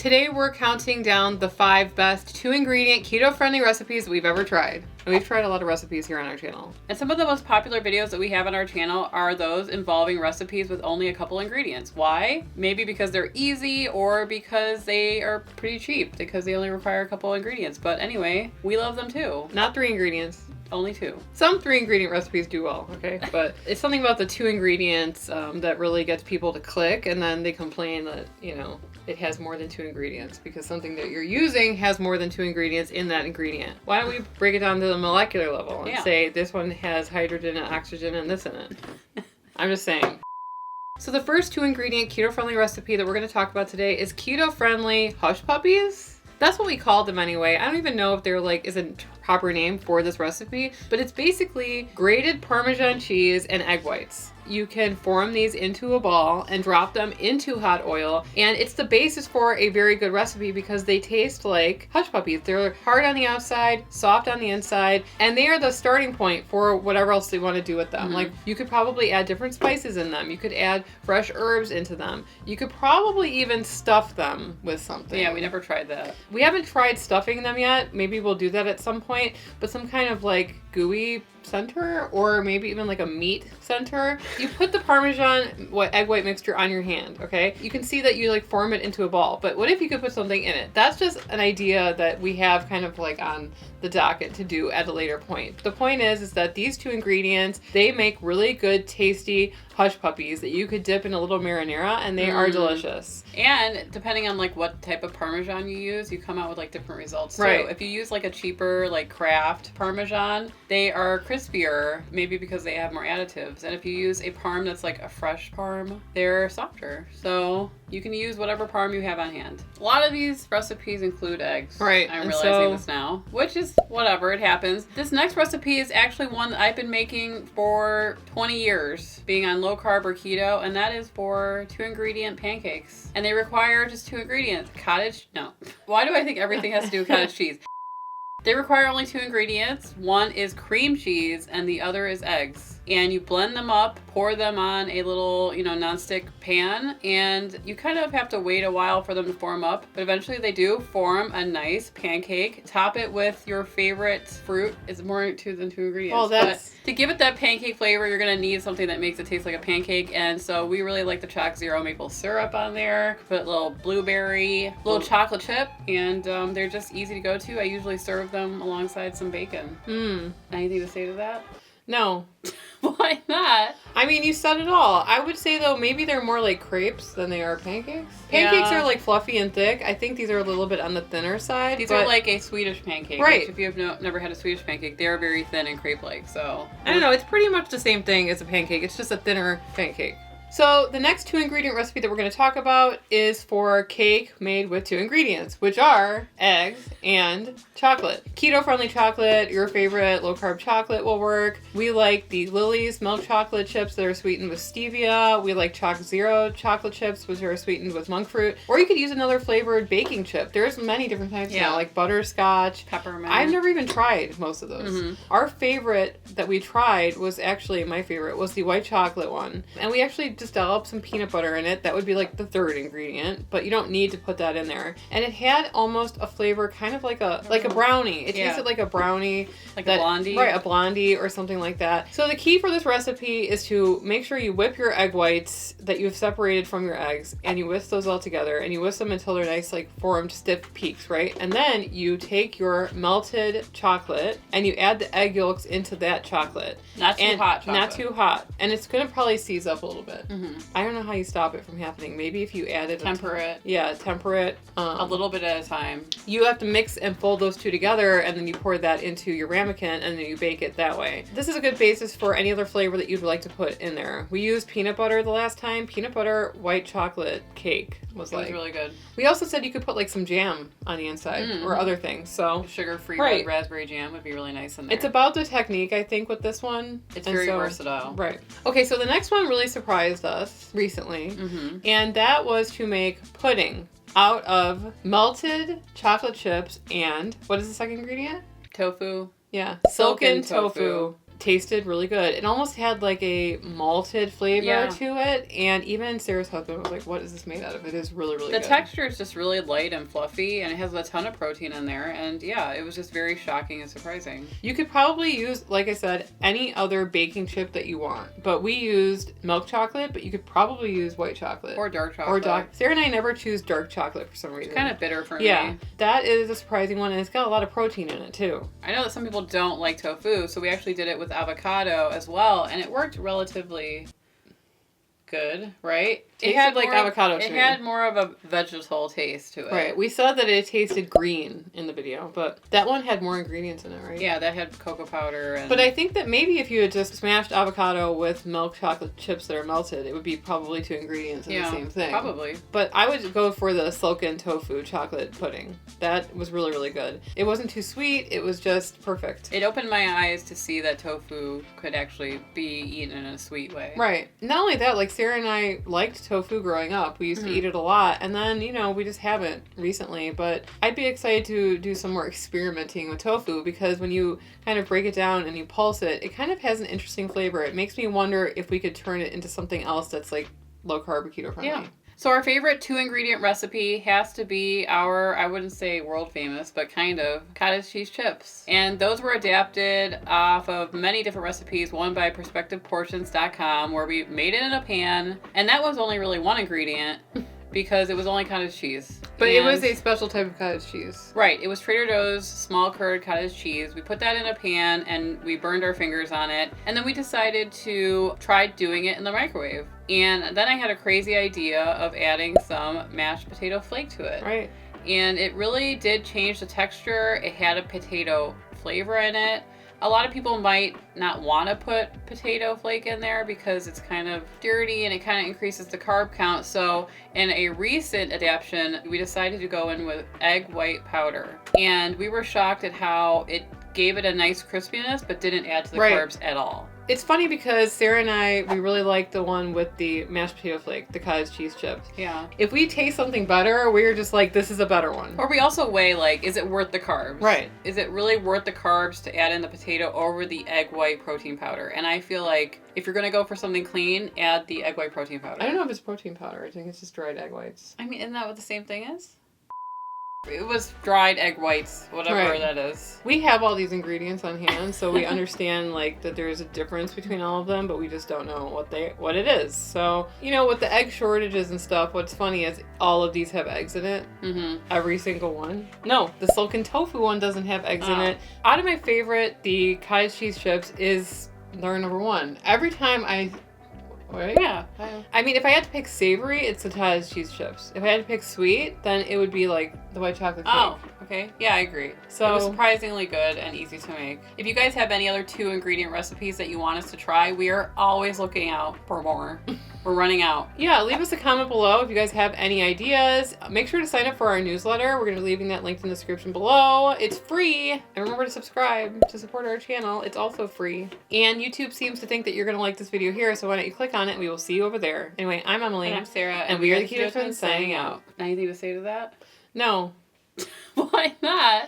Today we're counting down the 5 best 2-ingredient keto-friendly recipes we've ever tried. And we've tried a lot of recipes here on our channel. And some of the most popular videos that we have on our channel are those involving recipes with only a couple ingredients. Why? Maybe because they're easy or because they are pretty cheap, because they only require a couple ingredients. But anyway, we love them too. Not 3 ingredients. Only 2. Some 3-ingredient recipes do well, okay? But it's something about the 2 ingredients that really gets people to click, and then they complain that, it has more than 2 ingredients because something that you're using has more than 2 ingredients in that ingredient. Why don't we break it down to the molecular level and say this one has hydrogen and oxygen and this in it? I'm just saying. So the first 2-ingredient keto-friendly recipe that we're going to talk about today is keto-friendly hush puppies. That's what we call them anyway. I don't even know if they're is a proper name for this recipe, but it's basically grated Parmesan cheese and egg whites. You can form these into a ball and drop them into hot oil, and it's the basis for a very good recipe because they taste like hush puppies. They're hard on the outside, soft on the inside, and they are the starting point for whatever else they want to do with them. Mm-hmm. You could probably add different spices in them. You could add fresh herbs into them. You could probably even stuff them with something. Yeah, we never tried that. We haven't tried stuffing them yet. Maybe we'll do that at some point, but some kind of gooey center, or maybe even a meat center. You put the Parmesan egg white mixture on your hand, okay? You can see that you form it into a ball, but what if you could put something in it? That's just an idea that we have kind of on the docket to do at a later point. The point is that these 2 ingredients, they make really good, tasty hush puppies that you could dip in a little marinara, and they are delicious. And depending on what type of Parmesan you use, you come out with different results too. Right. If you use a cheaper Kraft Parmesan, they are crispier, maybe because they have more additives. And if you use a parm that's a fresh parm, they're softer. So you can use whatever parm you have on hand. A lot of these recipes include eggs. Right. I'm realizing this now, which is whatever, it happens. This next recipe is actually one that I've been making for 20 years, being on low carb or keto, and that is for 2-ingredient pancakes. And they require just 2 ingredients. Cottage? No. Why do I think everything has to do with cottage cheese? They require only 2 ingredients. One is cream cheese and the other is eggs. And you blend them up, pour them on a little, nonstick pan, and you kind of have to wait a while for them to form up, but eventually they do form a nice pancake. Top it with your favorite fruit. It's more 2 than 2 ingredients. Well, but to give it that pancake flavor, you're going to need something that makes it taste like a pancake, and so we really like the Chalk Zero maple syrup on there. Put a little blueberry, little chocolate chip, and they're just easy to go to. I usually serve them alongside some bacon. Anything to say to that? No. Why not? I mean, you said it all. I would say, though, maybe they're more like crepes than they are pancakes. Pancakes are fluffy and thick. I think these are a little bit on the thinner side. These are like a Swedish pancake. Right. Which if you have never had a Swedish pancake, they are very thin and crepe-like. So I don't know. It's pretty much the same thing as a pancake. It's just a thinner pancake. So the next 2-ingredient recipe that we're going to talk about is for cake made with 2 ingredients, which are eggs and chocolate. Keto-friendly chocolate, your favorite low-carb chocolate will work. We like the Lily's milk chocolate chips that are sweetened with stevia. We like Chalk Zero chocolate chips, which are sweetened with monk fruit. Or you could use another flavored baking chip. There's many different types now, like butterscotch. Peppermint. I've never even tried most of those. Mm-hmm. Our favorite that we tried was actually, my favorite, was the white chocolate one. And we actually just dollop some peanut butter in it. That would be the 3rd ingredient, but you don't need to put that in there. And it had almost a flavor kind of like a brownie. It tasted like a brownie. Like a blondie? Right, a blondie or something like that. So the key for this recipe is to make sure you whip your egg whites that you've separated from your eggs, and you whisk those all together, and you whisk them until they're nice, formed, stiff peaks, right? And then you take your melted chocolate, and you add the egg yolks into that chocolate. Not too hot chocolate. Not too hot. And it's going to probably seize up a little bit. Mm-hmm. I don't know how you stop it from happening. Maybe if you added temper it. Yeah, temper it. A little bit at a time. You have to mix and fold those 2 together, and then you pour that into your ramekin, and then you bake it that way. This is a good basis for any other flavor that you'd like to put in there. We used peanut butter the last time. Peanut butter white chocolate cake was really good. We also said you could put some jam on the inside or other things. So sugar-free red raspberry jam would be really nice in there. It's about the technique, I think, with this one. It's very versatile. Right. Okay, so the next one really surprised us recently, and that was to make pudding out of melted chocolate chips and, what is the second ingredient? Tofu. Yeah, silken tofu. tasted really good. It almost had like a malted flavor to it, and even Sarah's husband was like, what is this made out of? It is really, really good. The texture is just really light and fluffy, and it has a ton of protein in there, and yeah, it was just very shocking and surprising. You could probably use, like I said, any other baking chip that you want, but we used milk chocolate, but you could probably use white chocolate. Or dark chocolate. Sarah and I never choose dark chocolate for some reason. It's kind of bitter for me. Yeah, that is a surprising one, and it's got a lot of protein in it too. I know that some people don't like tofu, so we actually did it with avocado as well, and it worked relatively good, right? It had like avocado to me. It had more of a vegetal taste to it. Right. We said that it tasted green in the video, but that one had more ingredients in it, right? Yeah, that had cocoa powder. And... But I think that maybe if you had just smashed avocado with milk chocolate chips that are melted, it would be probably 2 ingredients in the same thing. Probably. But I would go for the silken tofu chocolate pudding. That was really, really good. It wasn't too sweet. It was just perfect. It opened my eyes to see that tofu could actually be eaten in a sweet way. Right. Not only that, like Sarah and I liked tofu growing up. We used to eat it a lot, and then, you know, we just haven't recently, but I'd be excited to do some more experimenting with tofu, because when you kind of break it down and you pulse it, it kind of has an interesting flavor. It makes me wonder if we could turn it into something else that's like low carb or keto friendly. Yeah. So our favorite 2-ingredient recipe has to be our, I wouldn't say world famous, but kind of, cottage cheese chips. And those were adapted off of many different recipes, one by perspectiveportions.com, where we made it in a pan, and that was only really 1 ingredient. Because it was only cottage cheese. But it was a special type of cottage cheese. Right. It was Trader Joe's small curd cottage cheese. We put that in a pan and we burned our fingers on it. And then we decided to try doing it in the microwave. And then I had a crazy idea of adding some mashed potato flake to it. Right. And it really did change the texture. It had a potato flavor in it. A lot of people might not want to put potato flake in there because it's kind of dirty and it kind of increases the carb count. So in a recent adaptation, we decided to go in with egg white powder. And we were shocked at how it gave it a nice crispiness, but didn't add to the carbs at all. It's funny because Sarah and I, we really like the one with the mashed potato flake, the cottage cheese chips. Yeah. If we taste something better, we're just like, this is a better one. Or we also weigh, like, is it worth the carbs? Right. Is it really worth the carbs to add in the potato over the egg white protein powder? And I feel like if you're going to go for something clean, add the egg white protein powder. I don't know if it's protein powder. I think it's just dried egg whites. I mean, isn't that what the same thing is? It was dried egg whites, whatever that is. We have all these ingredients on hand, so we understand like that there's a difference between all of them, but we just don't know what it is. So, you know, with the egg shortages and stuff, what's funny is all of these have eggs in it. Mm-hmm. Every single one. No, the silken tofu one doesn't have eggs in it. Out of my favorite, the cottage cheese chips is their number 1. Every time Right? Yeah. I mean, if I had to pick savory, it's the cottage cheese chips. If I had to pick sweet, then it would be like the white chocolate cake. Oh, okay. Yeah, I agree. So it was surprisingly good and easy to make. If you guys have any other 2-ingredient recipes that you want us to try, we are always looking out for more. We're running out. Yeah, leave us a comment below if you guys have any ideas. Make sure to sign up for our newsletter. We're going to be leaving that linked in the description below. It's free. And remember to subscribe to support our channel. It's also free. And YouTube seems to think that you're going to like this video here, so why don't you click on it and we will see you over there. Anyway, I'm Emily. And I'm Sarah. And we are the Keto Twins signing out. Anything to say to that? No. Why not?